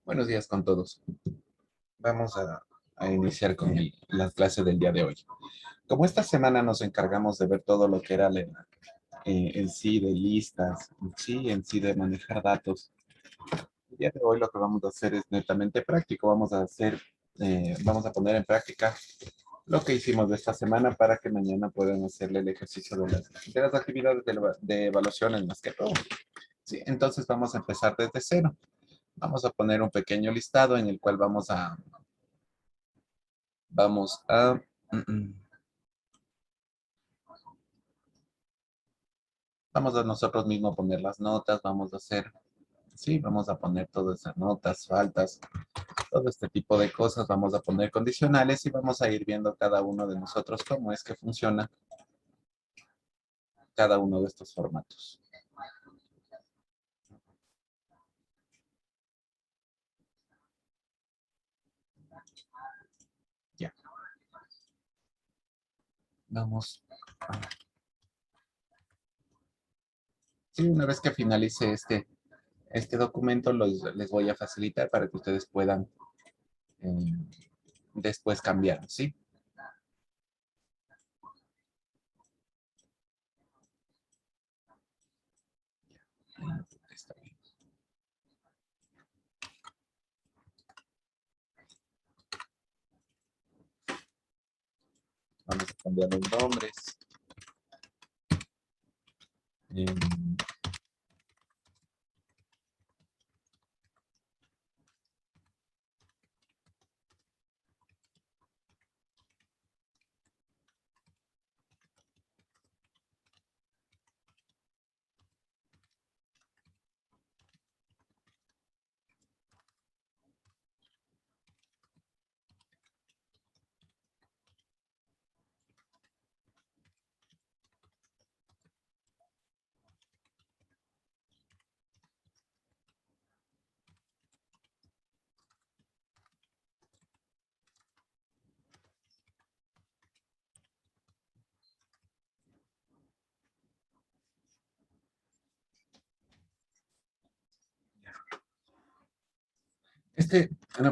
Buenos días con todos. Vamos a iniciar con las clases del día de hoy. Como esta semana nos encargamos de ver todo lo que era en sí de listas, en sí de manejar datos, el día de hoy lo que vamos a hacer es netamente práctico. Vamos a poner en práctica lo que hicimos de esta semana para que mañana puedan hacerle el ejercicio de las actividades de evaluaciones más que todo. Sí, entonces vamos a empezar desde cero. Vamos a poner un pequeño listado en el cual Vamos a, mm, mm, vamos a nosotros mismos poner las notas, vamos a poner todas esas notas, faltas, todo este tipo de cosas, vamos a poner condicionales y vamos a ir viendo cada uno de nosotros cómo es que funciona cada uno de estos formatos. Ya, vamos. Sí, una vez que finalice este documento, les voy a facilitar para que ustedes puedan eh, después cambiar, ¿sí? Está bien. Vamos a cambiar los nombres. Eh,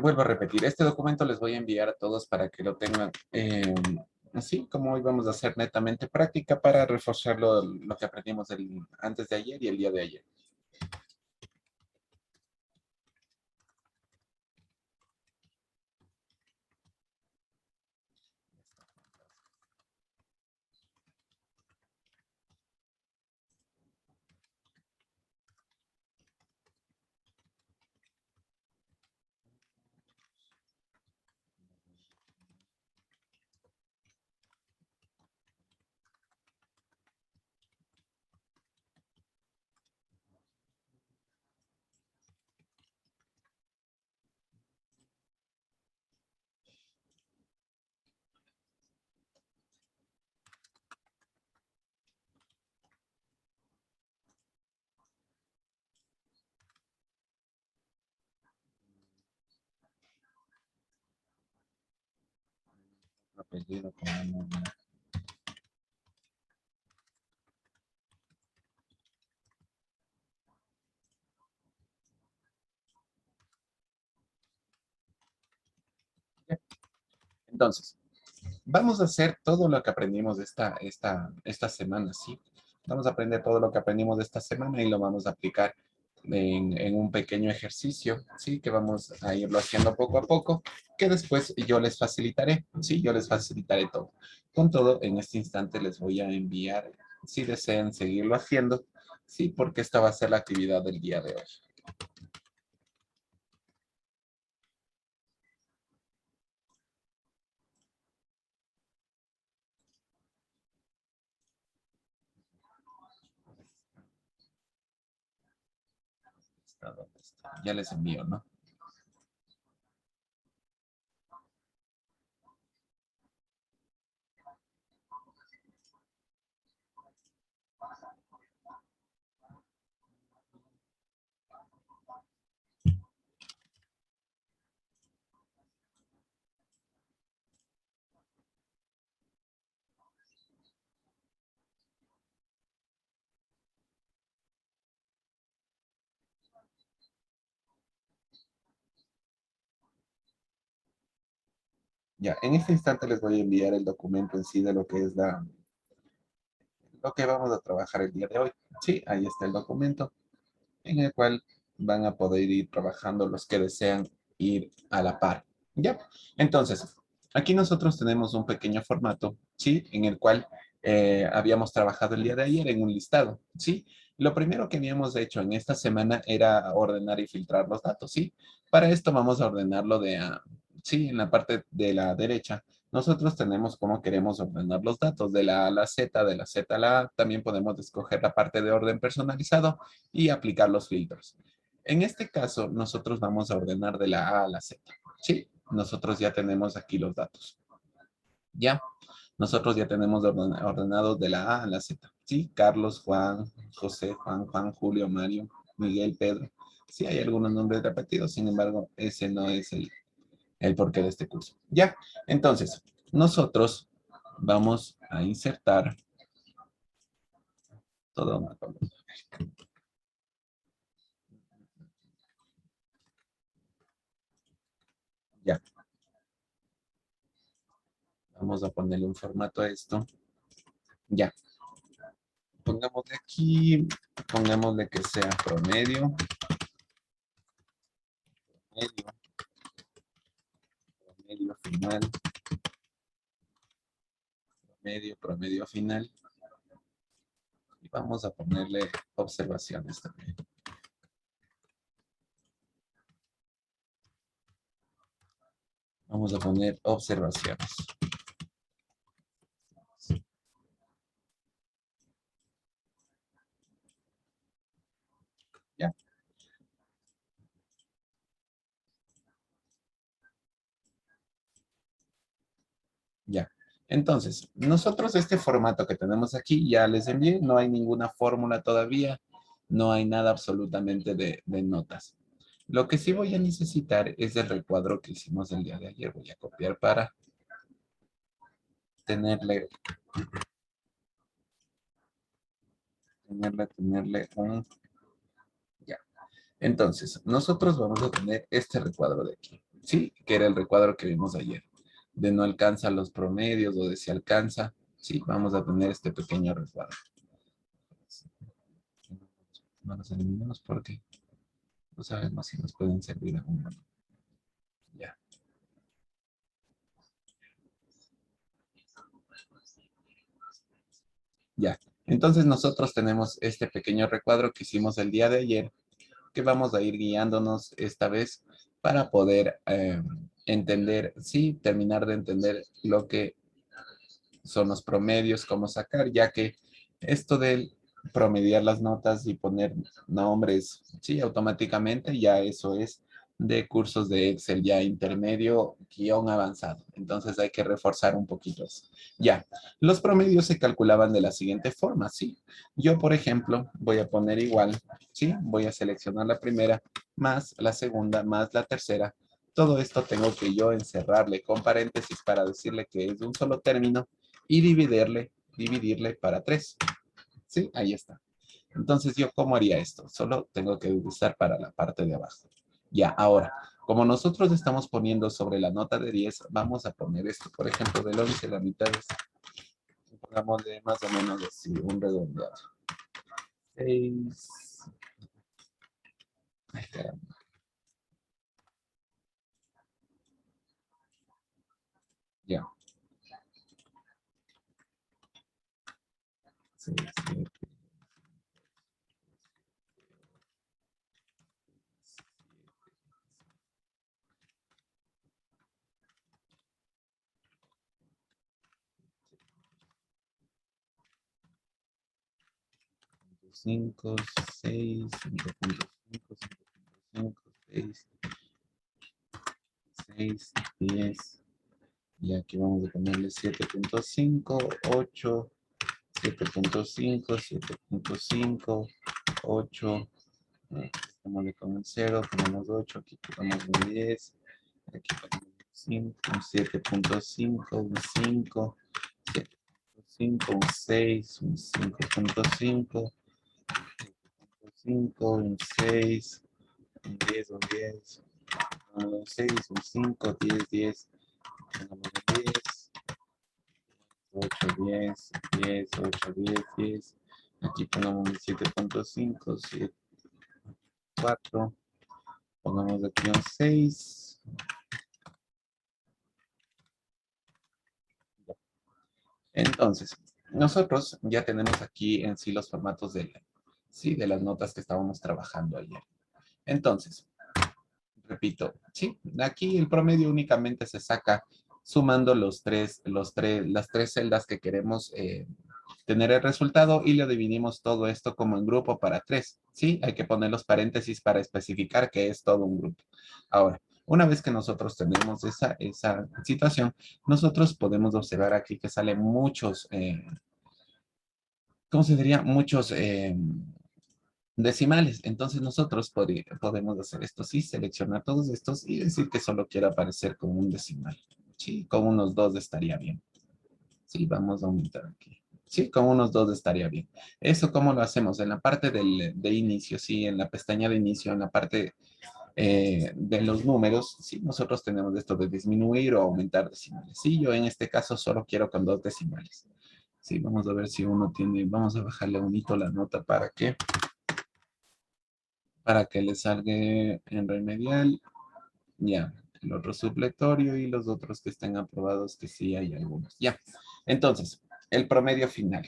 Vuelvo a repetir, este documento les voy a enviar a todos para que lo tengan, así como hoy vamos a hacer netamente práctica para reforzar lo que aprendimos antes de ayer y el día de ayer. Apellido, entonces, vamos a hacer todo lo que aprendimos de esta semana, ¿sí? Vamos a aprender todo lo que aprendimos de esta semana y lo vamos a aplicar en un pequeño ejercicio, ¿sí? Que vamos a irlo haciendo poco a poco, que después yo les facilitaré, ¿sí? Yo les facilitaré todo. Con todo, en este instante les voy a enviar, si desean seguirlo haciendo, ¿sí? Porque esta va a ser la actividad del día de hoy. ¿Dónde está? Ya les envío, ¿no? Ya, en este instante les voy a enviar el documento en sí de lo que es lo que vamos a trabajar el día de hoy. Sí, ahí está el documento en el cual van a poder ir trabajando los que desean ir a la par. Ya, entonces, aquí nosotros tenemos un pequeño formato, ¿sí? En el cual habíamos trabajado el día de ayer en un listado, ¿sí? Lo primero que habíamos hecho en esta semana era ordenar y filtrar los datos, ¿sí? Para esto vamos a ordenarlo sí, en la parte de la derecha. Nosotros tenemos cómo queremos ordenar los datos de la A a la Z, de la Z a la A. También podemos escoger la parte de orden personalizado y aplicar los filtros. En este caso, nosotros vamos a ordenar de la A a la Z. Sí, nosotros ya tenemos aquí los datos. Ya, nosotros ya tenemos ordenados de la A a la Z. Sí, Carlos, Juan, José, Juan, Julio, Mario, Miguel, Pedro. Sí, hay algunos nombres repetidos, sin embargo, ese no es el porqué de este curso. Ya, entonces, nosotros vamos a insertar toda una columna. Ya, vamos a ponerle un formato a esto. Ya, pongámosle aquí, pongámosle que sea promedio, promedio, promedio final, promedio final. Y vamos a ponerle observaciones también. Vamos a poner observaciones. Ya, ya. Entonces, nosotros este formato que tenemos aquí ya les envié, no hay ninguna fórmula todavía, no hay nada absolutamente de notas. Lo que sí voy a necesitar es el recuadro que hicimos el día de ayer. Voy a copiar para tenerle, tenerle un... Ya. Entonces, nosotros vamos a tener este recuadro de aquí, ¿sí? Que era el recuadro que vimos ayer. De no alcanza los promedios o de si alcanza, sí, vamos a tener este pequeño recuadro. No los eliminamos porque no sabemos si nos pueden servir a uno. Ya, ya. Entonces nosotros tenemos este pequeño recuadro que hicimos el día de ayer, que vamos a ir guiándonos esta vez para poder entender, sí, terminar de entender lo que son los promedios, cómo sacar, ya que esto de promediar las notas y poner nombres, sí, automáticamente, ya eso es de cursos de Excel ya intermedio, guión avanzado. Entonces hay que reforzar un poquito eso. Ya, los promedios se calculaban de la siguiente forma, ¿sí? Yo, por ejemplo, voy a poner igual, ¿sí? Voy a seleccionar la primera, más la segunda, más la tercera. Todo esto tengo que yo encerrarle con paréntesis para decirle que es de un solo término y dividirle para 3. ¿Sí? Ahí está. Entonces, ¿yo cómo haría esto? Solo tengo que utilizar para la parte de abajo. Ya, ahora, como nosotros estamos poniendo sobre la nota de 10, vamos a poner esto, por ejemplo, del 11, la mitad es, pongamos de más o menos así, un redondeado. 6. Ay, caramba. Ya. 6, 7, 5, 6, 5.5, 5.5, 6, 6, 10. Y aquí vamos a ponerle 7.5, 8, 7.5, 7.5, 8. Pongámosle con un 0, ponemos 8, aquí ponemos un 10, aquí ponemos un 5, un 7.5, un 5, 7.5, un 6, un 5.5, 5, un 6, un 10, un 10, un 6, un 5, 10, 10. Pongamos 10, 8, 10, 10, 8, 10, 10. Aquí pongamos 7.5, 7, 4. Pongamos aquí un 6. Entonces, nosotros ya tenemos aquí en sí los formatos de las notas que estábamos trabajando ayer. Entonces, repito, sí, aquí el promedio únicamente se saca sumando las tres celdas que queremos tener el resultado y lo dividimos todo esto como en grupo para 3. Sí, hay que poner los paréntesis para especificar que es todo un grupo. Ahora, una vez que nosotros tenemos esa situación, nosotros podemos observar aquí que salen muchos, ¿cómo se diría? Muchos decimales. Entonces nosotros podemos hacer esto, sí, seleccionar todos estos y decir que solo quiero aparecer con un decimal. Sí, con unos 2 estaría bien. Sí, vamos a aumentar aquí. Sí, con unos 2 estaría bien. ¿Eso cómo lo hacemos? En la parte de inicio, sí, en la pestaña de inicio, en la parte de los números, sí, nosotros tenemos esto de disminuir o aumentar decimales. Sí, yo en este caso solo quiero con 2 decimales. Sí, vamos a ver si uno tiene, vamos a bajarle un hito la nota para que le salga en remedial. Ya, el otro supletorio y los otros que estén aprobados, que sí hay algunos. Ya, entonces, el promedio final.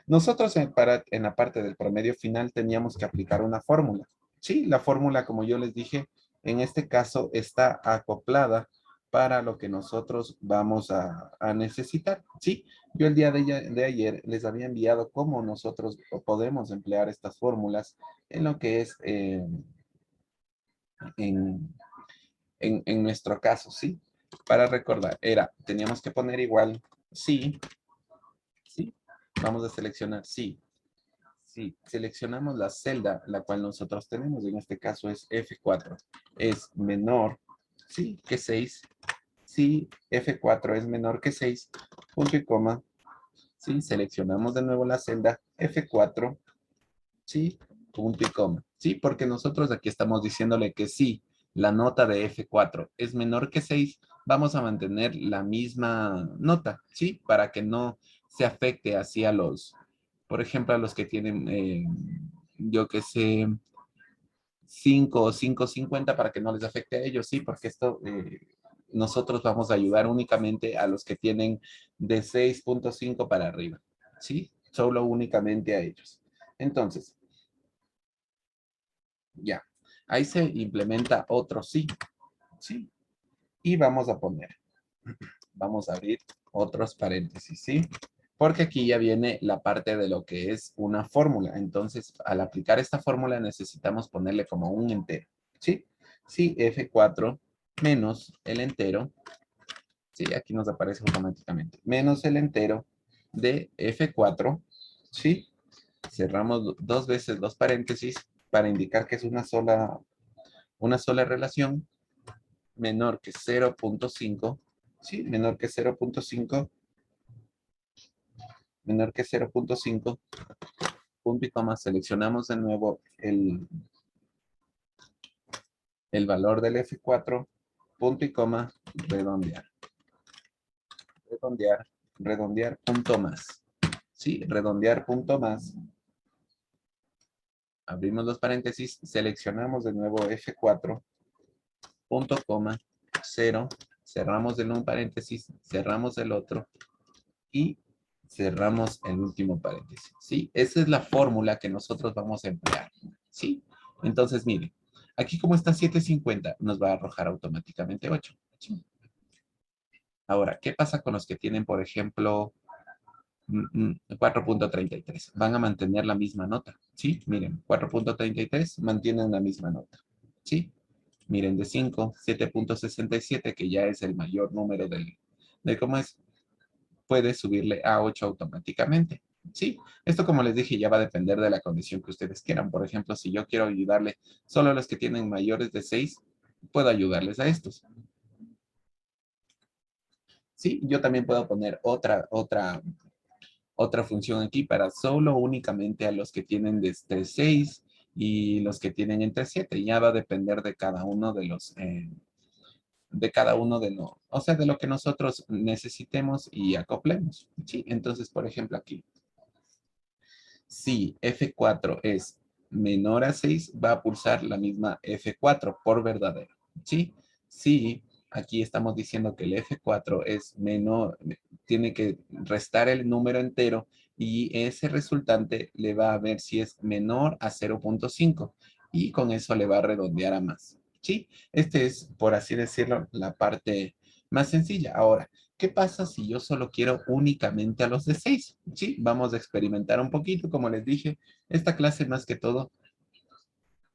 Nosotros en la parte del promedio final teníamos que aplicar una fórmula. Sí, la fórmula, como yo les dije, en este caso está acoplada para lo que nosotros vamos a necesitar. Sí, yo el día de ayer les había enviado cómo nosotros podemos emplear estas fórmulas en lo que es en, en nuestro caso, ¿sí? Para recordar, teníamos que poner igual sí, sí, vamos a seleccionar sí, sí, seleccionamos la celda, la cual nosotros tenemos, en este caso es F4, es menor, sí, que 6, sí, F4 es menor que 6, punto y coma, sí, seleccionamos de nuevo la celda F4, sí, punto y coma, sí, porque nosotros aquí estamos diciéndole que sí, la nota de F4 es menor que 6, vamos a mantener la misma nota, sí, para que no se afecte así a los, por ejemplo, a los que tienen, yo que sé, 5 o 5.50 para que no les afecte a ellos, sí, porque esto, nosotros vamos a ayudar únicamente a los que tienen de 6.5 para arriba, sí, solo únicamente a ellos. Entonces, ya, ahí se implementa otro sí, sí, y vamos a poner, vamos a abrir otros paréntesis, ¿sí? Porque aquí ya viene la parte de lo que es una fórmula. Entonces, al aplicar esta fórmula necesitamos ponerle como un entero, ¿sí? Sí, F4 menos el entero, sí, aquí nos aparece automáticamente, menos el entero de F4, ¿sí? Cerramos 2 veces los paréntesis para indicar que es una sola relación menor que 0.5, ¿sí? Menor que 0.5, menor que 0.5, punto y coma, seleccionamos de nuevo el valor del F4, punto y coma, redondear, redondear, redondear, punto más, ¿sí? Redondear, punto más. Abrimos los paréntesis, seleccionamos de nuevo F4, punto coma, 0, cerramos el un paréntesis, cerramos el otro y cerramos el último paréntesis, ¿sí? Esa es la fórmula que nosotros vamos a emplear, ¿sí? Entonces, miren, aquí como está 750, nos va a arrojar automáticamente 8. ¿Sí? Ahora, ¿qué pasa con los que tienen, por ejemplo, 4.33? Van a mantener la misma nota, ¿sí? Miren, 4.33 mantienen la misma nota, ¿sí? Miren, de 5, 7.67, que ya es el mayor número de cómo es, puede subirle a 8 automáticamente. Sí, esto como les dije ya va a depender de la condición que ustedes quieran. Por ejemplo, si yo quiero ayudarle solo a los que tienen mayores de 6, puedo ayudarles a estos. Sí, yo también puedo poner otra función aquí para solo únicamente a los que tienen desde 6 y los que tienen entre 7. Ya va a depender de cada uno de cada uno de los, o sea, de lo que nosotros necesitemos y acoplemos, ¿sí? Entonces, por ejemplo, aquí, si F4 es menor a 6, va a pulsar la misma F4 por verdadero, ¿sí? Si aquí estamos diciendo que el F4 es menor, tiene que restar el número entero y ese resultante le va a ver si es menor a 0.5 y con eso le va a redondear a más, ¿sí? Este es, por así decirlo, la parte más sencilla. Ahora, ¿qué pasa si yo solo quiero únicamente a los de 6? Sí, vamos a experimentar un poquito. Como les dije, esta clase más que todo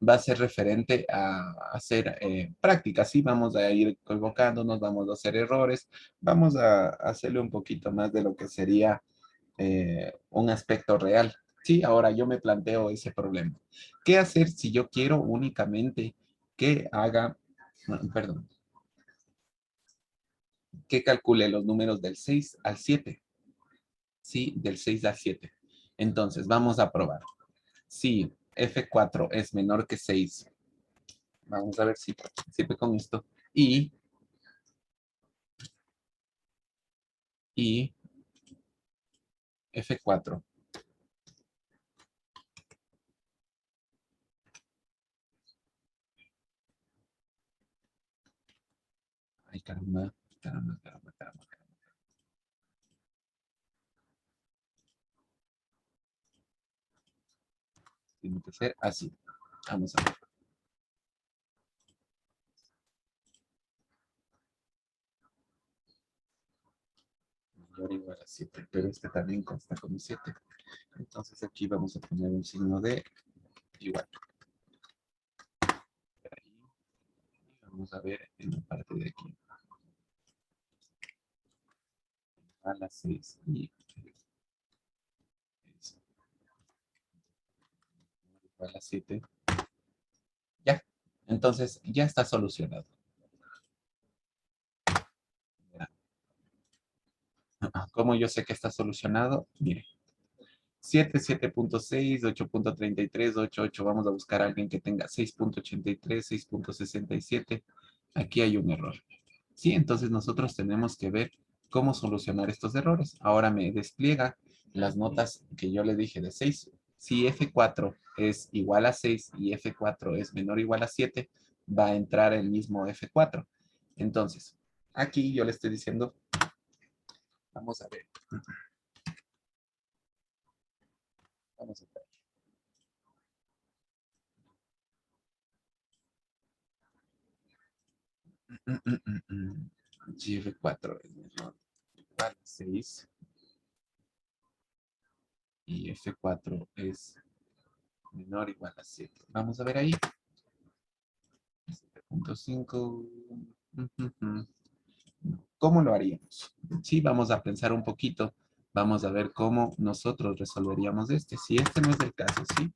va a ser referente a hacer prácticas. Sí, vamos a ir equivocándonos, vamos a hacer errores, vamos a hacerle un poquito más de lo que sería un aspecto real. Sí, ahora yo me planteo ese problema. ¿Qué hacer si yo quiero únicamente que haga, perdón, que calcule los números del 6 al 7? Sí, del 6 al 7. Entonces, vamos a probar. Si F4 es menor que 6, vamos a ver si sirve con esto. Y F4. Ay, caramba, caramba, caramba, caramba. Tiene que ser así. Vamos a ver. Mayor o igual a 7, pero este también consta como 7. Entonces aquí vamos a poner un signo de igual. Ahí. Vamos a ver en la parte de aquí. A las 6 y igual a 7. Ya. Entonces ya está solucionado. ¿Cómo yo sé que está solucionado? Mire, 7, 7.6, 8.33, 8.8. Vamos a buscar a alguien que tenga 6.83, 6.67. Aquí hay un error. Sí, entonces nosotros tenemos que ver cómo solucionar estos errores. Ahora me despliega las notas que yo le dije de 6. Si F4 es igual a 6 y F4 es menor o igual a 7, va a entrar el mismo F4. Entonces, aquí yo le estoy diciendo, vamos a ver. Vamos a ver. GF4 es menor o igual a 6 y F4 es menor o igual a 7. Vamos a ver ahí. 7.5. ¿Cómo lo haríamos? Sí, vamos a pensar un poquito. Vamos a ver cómo nosotros resolveríamos este. Si este no es el caso, ¿sí?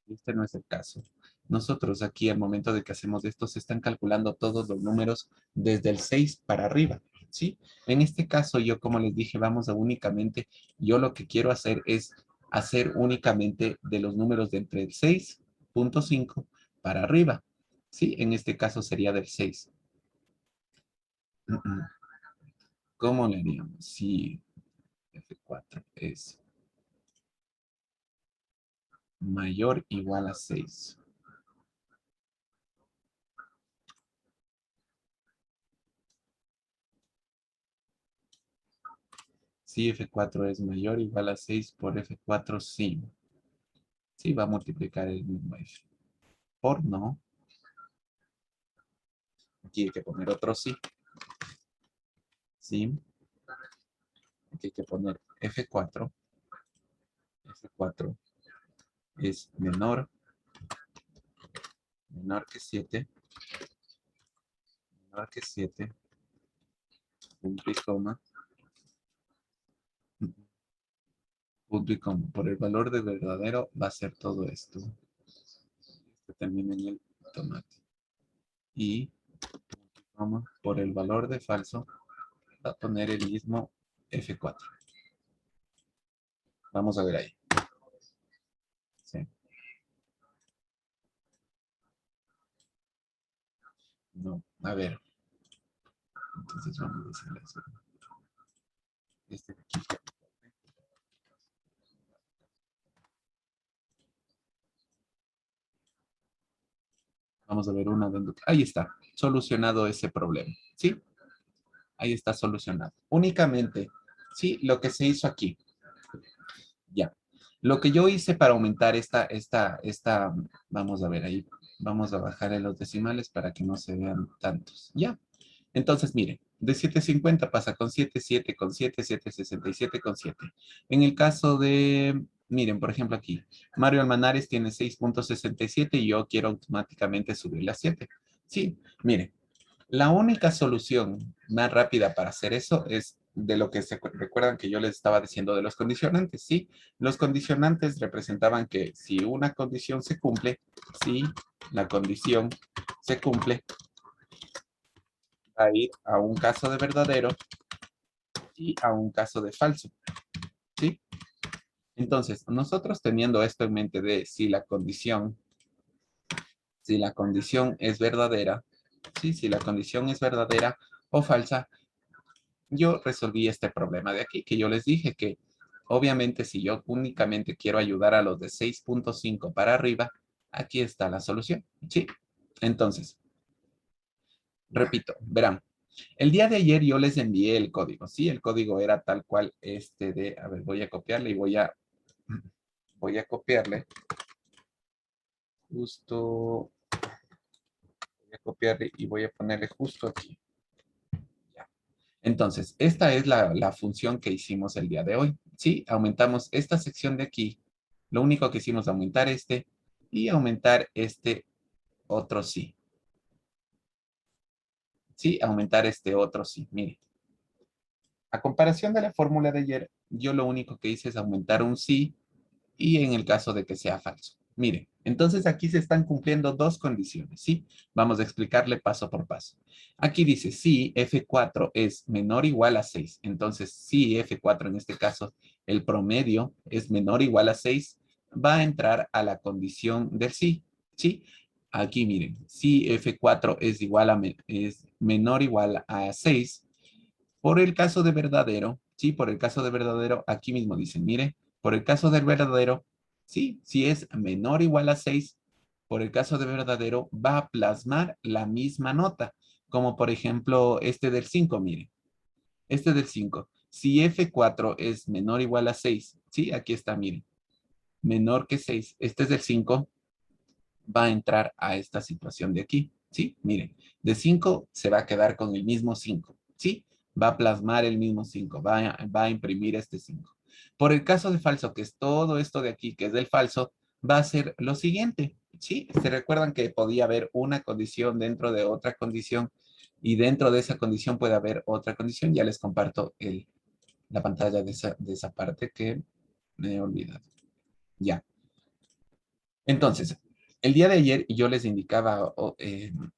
Este no es el caso. Nosotros aquí, al momento de que hacemos esto, se están calculando todos los números desde el 6 para arriba, ¿sí? En este caso, yo como les dije, vamos a únicamente, yo lo que quiero hacer es hacer únicamente de los números de entre el 6.5 para arriba, ¿sí? En este caso sería del 6. ¿Cómo le haríamos? Si F4 es mayor o igual a 6. Si F4 es mayor o igual a 6 por F4, sí. Sí, va a multiplicar el mismo F. Por no. Aquí hay que poner otro sí. Sí. Aquí hay que poner F4. F4 es menor que 7. Menor que 7. Punto y coma. Punto y coma. Por el valor de verdadero va a ser todo esto. Que termina en el tomate. Y por el valor de falso va a poner el mismo F4. Vamos a ver ahí. Sí. No, a ver. Entonces vamos a decirle eso. Este de aquí. Vamos a ver una. Ahí está, solucionado ese problema, ¿sí? Ahí está solucionado. Únicamente, ¿sí? Lo que se hizo aquí. Ya. Lo que yo hice para aumentar vamos a ver ahí, vamos a bajarle los decimales para que no se vean tantos. Ya. Entonces, miren, de 750 pasa con 7, 7 con 7, 767 con 7. En el caso de, miren, por ejemplo aquí, Mario Almanares tiene 6.67 y yo quiero automáticamente subirle a 7. Sí, miren, la única solución más rápida para hacer eso es de lo que se recuerdan que yo les estaba diciendo de los condicionantes, ¿sí? Los condicionantes representaban que si una condición se cumple, si la condición se cumple, va a ir a un caso de verdadero y a un caso de falso, ¿sí? Entonces, nosotros teniendo esto en mente de si la condición es verdadera, ¿sí? Si la condición es verdadera o falsa, yo resolví este problema de aquí, que yo les dije que obviamente si yo únicamente quiero ayudar a los de 6.5 para arriba, aquí está la solución, ¿sí? Entonces, repito, verán, el día de ayer yo les envié el código, ¿sí? El código era tal cual este de, a ver, voy a copiarle y voy a copiarle justo, voy a copiarle y voy a ponerle justo aquí. Ya. Entonces, esta es la función que hicimos el día de hoy. Sí, aumentamos esta sección de aquí. Lo único que hicimos es aumentar este y aumentar este otro sí. Sí, aumentar este otro sí. Mire, a comparación de la fórmula de ayer, yo lo único que hice es aumentar un sí y en el caso de que sea falso. Mire, entonces aquí se están cumpliendo dos condiciones, ¿sí? Vamos a explicarle paso por paso. Aquí dice, si F4 es menor o igual a 6, entonces si F4 en este caso, el promedio es menor o igual a 6, va a entrar a la condición del sí, ¿sí? Aquí miren, si F4 es, es menor o igual a 6, por el caso de verdadero, sí, por el caso de verdadero, aquí mismo dicen, mire, por el caso del verdadero, sí, si es menor o igual a 6, por el caso de verdadero, va a plasmar la misma nota, como por ejemplo este del 5, mire, este del 5. Si F4 es menor o igual a 6, sí, aquí está, mire, menor que 6, este es del 5, va a entrar a esta situación de aquí, ¿sí? Miren, de 5 se va a quedar con el mismo 5, ¿sí? Va a plasmar el mismo 5, va a imprimir este 5. Por el caso de falso, que es todo esto de aquí, que es del falso, va a ser lo siguiente, ¿sí? Se recuerdan que podía haber una condición dentro de otra condición y dentro de esa condición puede haber otra condición. Ya les comparto la pantalla de esa parte que me he olvidado. Ya. Entonces, el día de ayer yo les indicaba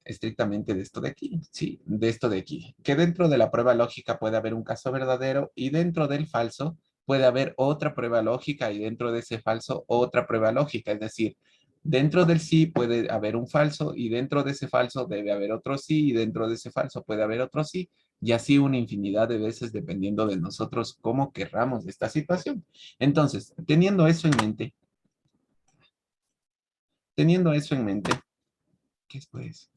estrictamente de esto de aquí, sí, de esto de aquí, que dentro de la prueba lógica puede haber un caso verdadero y dentro del falso puede haber otra prueba lógica y dentro de ese falso otra prueba lógica, es decir, dentro del sí puede haber un falso y dentro de ese falso debe haber otro sí y dentro de ese falso puede haber otro sí y así una infinidad de veces dependiendo de nosotros cómo querramos esta situación. Entonces, teniendo eso en mente, ¿qué es pues?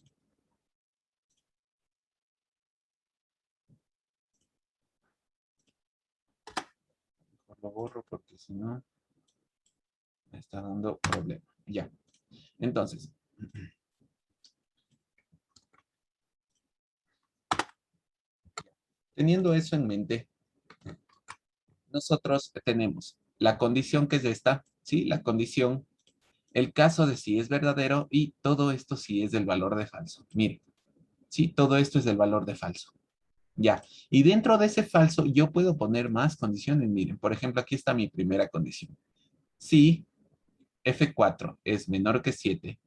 Mejor lo borro porque si no me está dando problema. Ya. Entonces, teniendo eso en mente, nosotros tenemos la condición que es esta, ¿sí? La condición, el caso de si es verdadero y todo esto sí es del valor de falso. Mire, sí, todo esto es del valor de falso. Ya. Y dentro de ese falso yo puedo poner más condiciones. Miren, por ejemplo, aquí está mi primera condición. Si F4 es menor que 7,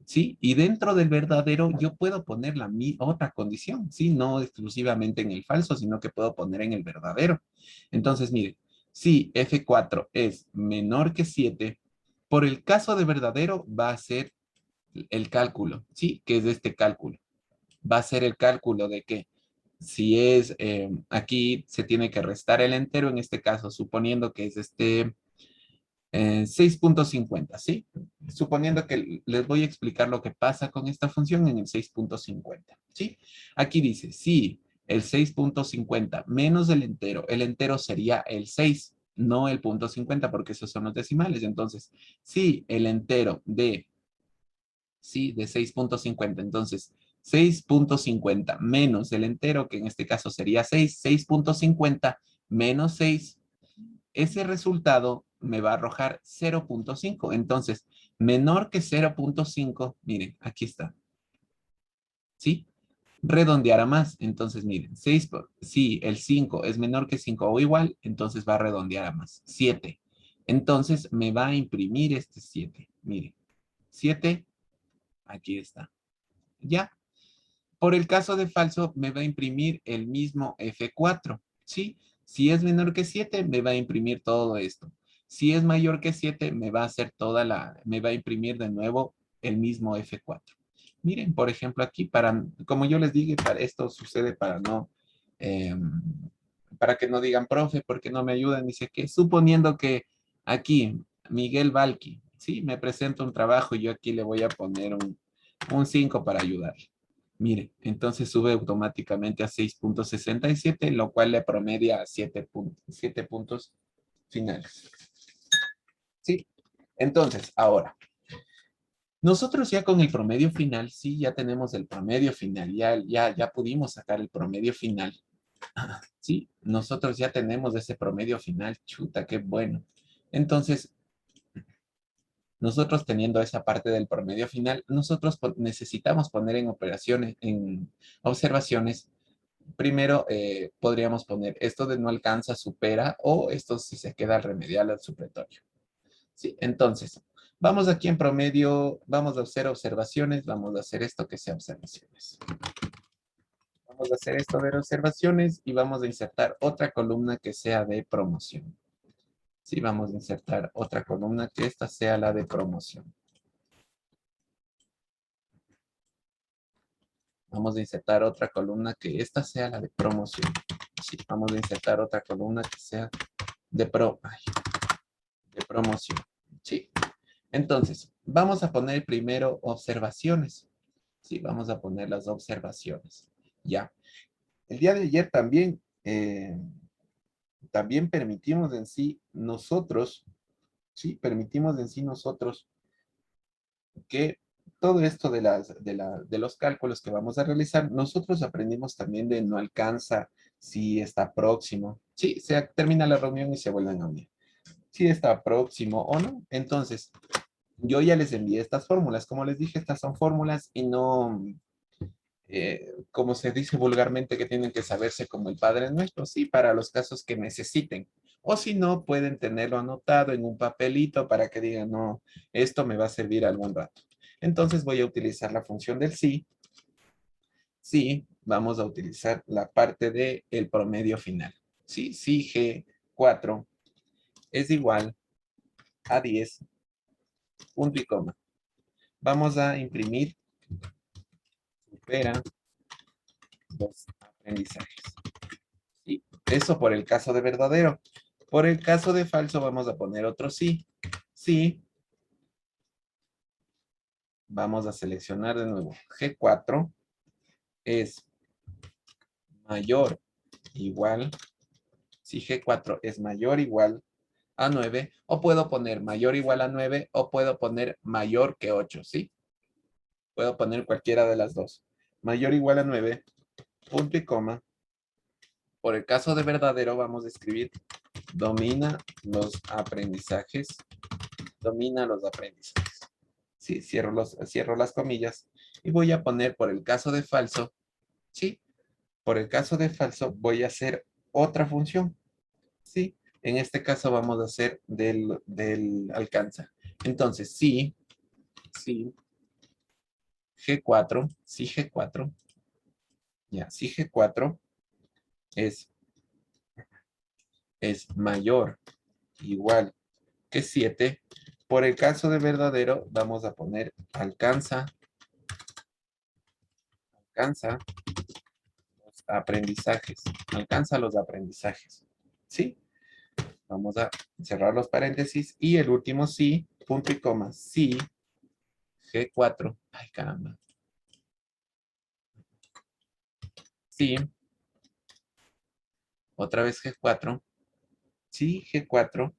¿sí? Y dentro del verdadero yo puedo poner otra condición, ¿sí? No exclusivamente en el falso, sino que puedo poner en el verdadero. Entonces, mire, si F4 es menor que 7, por el caso de verdadero va a ser el cálculo, ¿sí? Que es este cálculo. Va a ser el cálculo de qué? Si es, aquí se tiene que restar el entero, en este caso, suponiendo que es 6.50, ¿sí? Suponiendo que les voy a explicar lo que pasa con esta función en el 6.50, ¿sí? Aquí dice, si el 6.50 menos el entero sería el 6, no el punto 50, porque esos son los decimales. Entonces, si el entero de 6.50, entonces 6.50 menos el entero, que en este caso sería 6.50 menos 6, ese resultado me va a arrojar 0.5. Entonces, menor que 0.5, miren, aquí está, ¿sí? Redondear a más. Entonces, miren, 6, si el 5 es menor que 5 o igual, entonces va a redondear a más. 7. Entonces, me va a imprimir este 7. Miren, 7, aquí está. ¿Ya? Por el caso de falso, me va a imprimir el mismo F4, ¿sí? Si es menor que 7, me va a imprimir todo esto. Si es mayor que 7, me va a hacer me va a imprimir de nuevo el mismo F4. Miren, por ejemplo, aquí, como yo les dije, esto sucede eh, para que no digan, profe, porque no me ayudan, dice que, suponiendo que aquí, Miguel Valqui, sí, me presenta un trabajo y yo aquí le voy a poner un 5 para ayudar. Mire, entonces sube automáticamente a 6.67, lo cual le promedia a 7 puntos finales. Sí, entonces, ahora, nosotros ya con el promedio final, sí, ya tenemos el promedio final, ya pudimos sacar el promedio final. Sí, nosotros ya tenemos ese promedio final, chuta, qué bueno. Entonces, nosotros teniendo esa parte del promedio final, nosotros necesitamos poner en operaciones, en observaciones. Primero, podríamos poner esto de no alcanza, supera, o esto si se queda al remedial al supletorio. Sí, entonces, vamos aquí en promedio, vamos a hacer observaciones, vamos a hacer esto que sea observaciones. Vamos a hacer esto de observaciones y vamos a insertar otra columna que sea de promoción. Sí, vamos a insertar otra columna que esta sea la de promoción. Vamos a insertar otra columna que esta sea la de promoción. Sí, vamos a insertar otra columna que sea de promoción. Sí. Entonces, vamos a poner primero observaciones. Sí, vamos a poner las observaciones. Ya. El día de ayer también permitimos en sí nosotros, sí, permitimos en sí nosotros que todo esto de los cálculos que vamos a realizar, nosotros aprendimos también de no alcanza, si está próximo. Sí, se termina la reunión y se vuelven a unir. Si está próximo o no. Entonces, yo ya les envié estas fórmulas. Como les dije, estas son fórmulas y no, como se dice vulgarmente, que tienen que saberse como el Padre Nuestro. Sí, para los casos que necesiten. O si no, pueden tenerlo anotado en un papelito para que digan, no, esto me va a servir algún rato. Entonces voy a utilizar la función del sí. Sí, vamos a utilizar la parte del promedio final. Sí, sí, G4 es igual a 10, punto y coma. Vamos a imprimir, supera los aprendizajes. ¿Sí? Eso por el caso de verdadero. Por el caso de falso vamos a poner otro sí. Sí. Vamos a seleccionar de nuevo. G4 es mayor igual. Si G4 es mayor igual a 9, o puedo poner mayor igual a 9, o puedo poner mayor que 8, ¿sí? Puedo poner cualquiera de las dos. Mayor igual a 9, punto y coma. Por el caso de verdadero vamos a escribir domina los aprendizajes. Domina los aprendizajes. Sí, cierro las comillas y voy a poner por el caso de falso. Sí, por el caso de falso voy a hacer otra función. Sí, en este caso vamos a hacer del alcanza. Entonces, sí, G4, sí G4, ya, sí G4 es, es mayor, igual que 7. Por el caso de verdadero, vamos a poner alcanza aprendizajes. Alcanza los aprendizajes. ¿Sí? Vamos a cerrar los paréntesis. Y el último sí, punto y coma. Sí, G4. Ay, caramba. Sí, otra vez G4. Sí, G4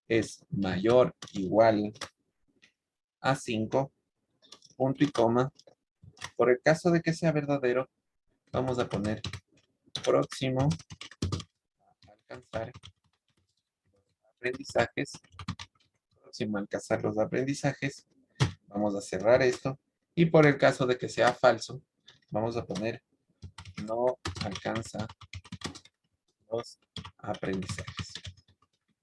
es mayor o igual a 5, punto y coma. Por el caso de que sea verdadero, vamos a poner próximo a alcanzar aprendizajes. Próximo a alcanzar los aprendizajes. Vamos a cerrar esto. Y por el caso de que sea falso, vamos a poner no alcanza los aprendizajes.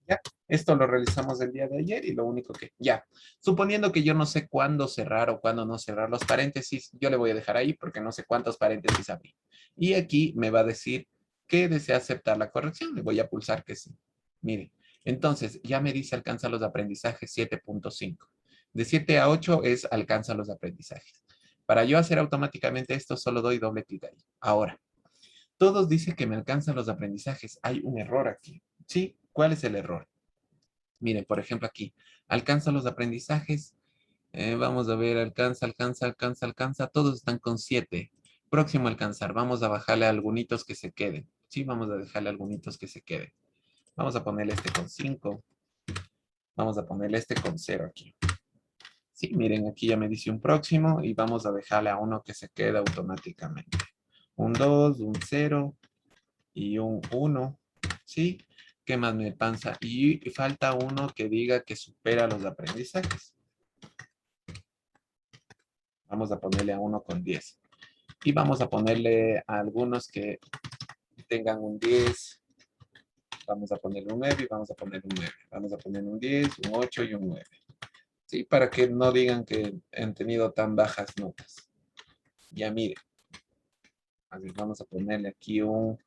¿Ya? Esto lo realizamos el día de ayer y lo único que... Ya. Suponiendo que yo no sé cuándo cerrar o cuándo no cerrar los paréntesis, yo le voy a dejar ahí porque no sé cuántos paréntesis abrí. Y aquí me va a decir que desea aceptar la corrección. Le voy a pulsar que sí. Miren. Entonces, ya me dice alcanza los aprendizajes 7.5. De 7 a 8 es alcanza los aprendizajes. Para yo hacer automáticamente esto, solo doy doble clic ahí. Ahora, todos dicen que me alcanzan los aprendizajes. Hay un error aquí. ¿Sí? ¿Cuál es el error? Miren, por ejemplo aquí, alcanza los aprendizajes. Vamos a ver, alcanza. Todos están con 7. Próximo a alcanzar. Vamos a bajarle a algunitos que se queden. Sí, vamos a dejarle a algunitos que se queden. Vamos a ponerle este con 5. Vamos a ponerle este con 0 aquí. Sí, miren, aquí ya me dice un próximo y vamos a dejarle a uno que se queda automáticamente. Un 2, un 0 y un 1. ¿Sí? ¿Qué más me pasa? Y falta uno que diga que supera los aprendizajes. Vamos a ponerle a uno con 10. Y vamos a ponerle a algunos que tengan un 10. Vamos a ponerle un 9 y vamos a ponerle un 9. Vamos a ponerle un 10, un 8 y un 9. ¿Sí? Para que no digan que han tenido tan bajas notas. Ya miren. Así vamos a ponerle aquí un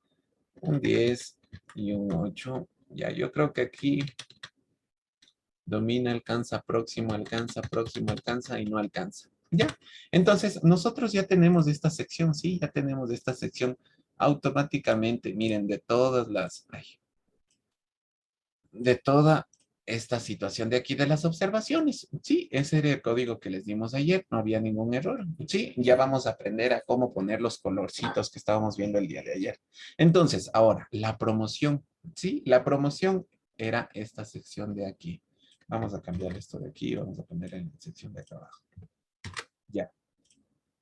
10 y un 8. Ya, yo creo que aquí domina, alcanza y no alcanza. ¿Ya? Entonces, nosotros ya tenemos esta sección, sí, ya tenemos esta sección automáticamente, miren, de todas las, de toda esta situación de aquí de las observaciones. Sí, ese era el código que les dimos ayer, no había ningún error. Sí, ya vamos a aprender a cómo poner los colorcitos que estábamos viendo el día de ayer. Entonces, ahora, la promoción. Sí, la promoción era esta sección de aquí. Vamos a cambiar esto de aquí, vamos a poner en la sección de acá abajo. Ya.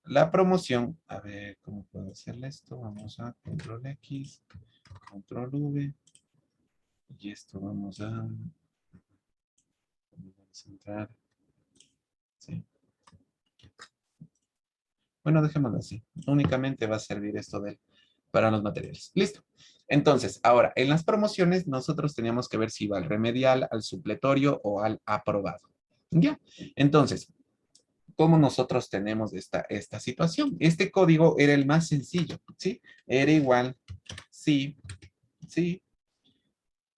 La promoción, a ver cómo puedo hacerle esto. Vamos a control X, control V. Y esto vamos a centrar. Sí. Bueno, dejémoslo así. Únicamente va a servir esto para los materiales. Listo. Entonces, ahora, en las promociones nosotros teníamos que ver si iba al remedial, al supletorio o al aprobado. ¿Ya? Entonces, ¿cómo nosotros tenemos esta situación? Este código era el más sencillo, ¿sí? Era igual, sí, sí.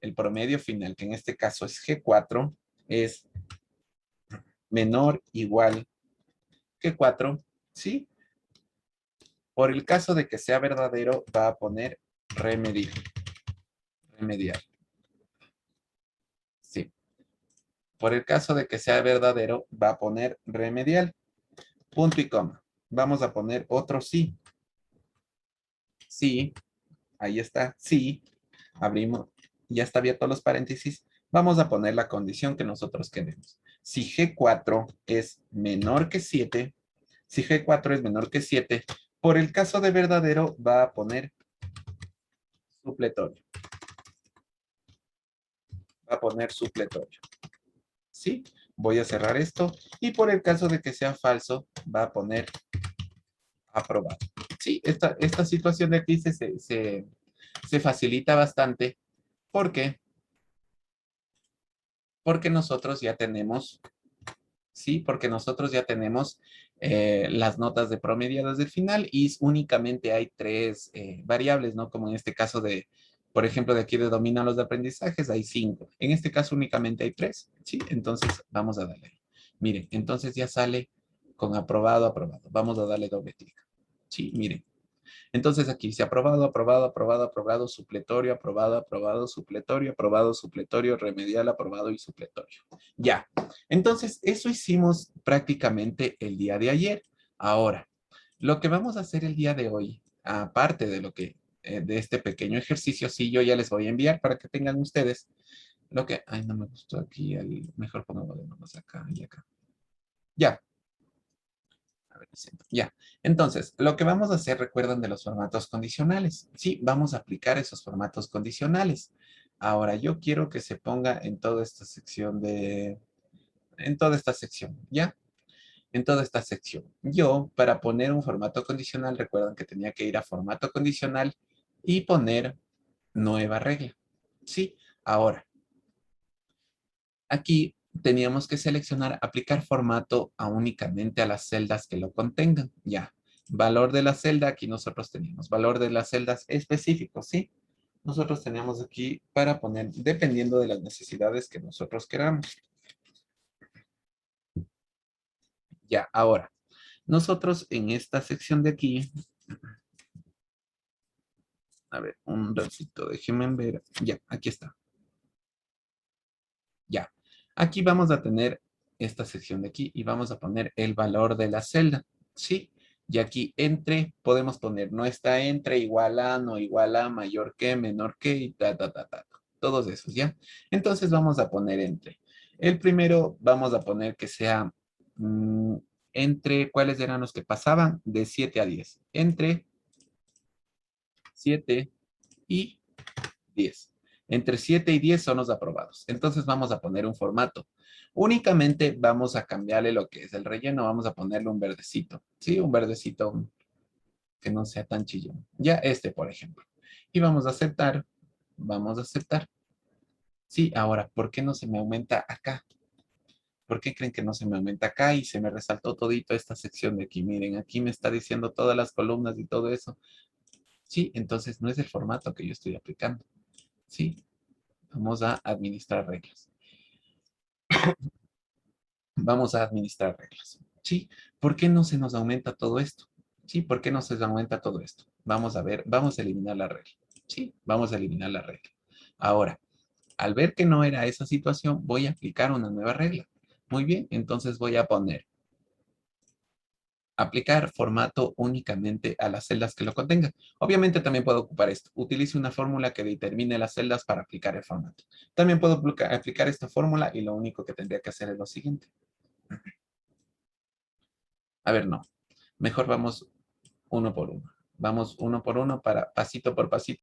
El promedio final, que en este caso es G4, es menor, igual que 4, ¿sí? Por el caso de que sea verdadero, va a poner remediar. Remediar. Sí. Por el caso de que sea verdadero, va a poner remedial. Punto y coma. Vamos a poner otro sí. Sí. Ahí está. Sí. Abrimos. Ya está abierto los paréntesis. Vamos a poner la condición que nosotros queremos. Si G4 es menor que 7, si G4 es menor que 7, por el caso de verdadero va a poner supletorio. Va a poner supletorio. ¿Sí? Voy a cerrar esto y por el caso de que sea falso va a poner aprobado. Sí, esta situación de aquí se facilita bastante. ¿Por qué? Porque nosotros ya tenemos, sí, porque nosotros ya tenemos las notas de promediadas del final y únicamente hay 3 variables, ¿no? Como en este caso de, por ejemplo, de aquí de domina los aprendizajes, hay 5. En este caso únicamente hay 3, ¿sí? Entonces, vamos a darle. Miren, entonces ya sale con aprobado. Vamos a darle doble clic. Sí, miren. Entonces aquí dice aprobado, aprobado, aprobado, aprobado, supletorio, aprobado, aprobado, supletorio, aprobado, supletorio, remedial, aprobado y supletorio. Ya. Entonces, eso hicimos prácticamente el día de ayer. Ahora, lo que vamos a hacer el día de hoy, aparte de lo que, de este pequeño ejercicio, sí, yo ya les voy a enviar para que tengan ustedes lo que, ay, no me gustó aquí, mejor pongámoslo acá y acá. Ya. A ver, ya. Entonces, lo que vamos a hacer, recuerdan de los formatos condicionales. Sí, vamos a aplicar esos formatos condicionales. Ahora, yo quiero que se ponga en toda esta sección en toda esta sección, ¿ya? En toda esta sección. Yo, para poner un formato condicional, recuerdan que tenía que ir a formato condicional y poner nueva regla. Sí, ahora, aquí teníamos que seleccionar aplicar formato únicamente a las celdas que lo contengan. Ya. Valor de la celda, aquí nosotros teníamos valor de las celdas específico, ¿sí? Nosotros teníamos aquí para poner dependiendo de las necesidades que nosotros queramos. Ya, ahora, nosotros en esta sección de aquí, a ver, un ratito, déjenme ver. Ya, aquí está. Ya. Aquí vamos a tener esta sección de aquí y vamos a poner el valor de la celda. ¿Sí? Y aquí entre podemos poner no está entre, igual a, no igual a, mayor que, menor que y ta. Todos esos, ¿ya? Entonces vamos a poner entre. El primero vamos a poner que sea entre, ¿cuáles eran los que pasaban? De 7 a 10. Entre 7 y 10. Entre 7 y 10 son los aprobados. Entonces vamos a poner un formato. Únicamente vamos a cambiarle lo que es el relleno. Vamos a ponerle un verdecito. ¿Sí? Un verdecito que no sea tan chillón. Ya este, por ejemplo. Y vamos a aceptar. Vamos a aceptar. Sí, ahora, ¿por qué no se me aumenta acá? ¿Por qué creen que no se me aumenta acá y se me resaltó todito esta sección de aquí? Miren, aquí me está diciendo todas las columnas y todo eso. Sí, entonces no es el formato que yo estoy aplicando. Sí, vamos a administrar reglas. Vamos a administrar reglas. ¿Sí? ¿Por qué no se nos aumenta todo esto? ¿Sí? ¿Por qué no se nos aumenta todo esto? Vamos a ver, vamos a eliminar la regla. ¿Sí? Vamos a eliminar la regla. Ahora, al ver que no era esa situación, voy a aplicar una nueva regla. Muy bien, entonces voy a poner aplicar formato únicamente a las celdas que lo contengan. Obviamente también puedo ocupar esto. Utilice una fórmula que determine las celdas para aplicar el formato. También puedo aplicar esta fórmula y lo único que tendría que hacer es lo siguiente. A ver, no. Mejor vamos uno por uno. Vamos uno por uno para pasito por pasito.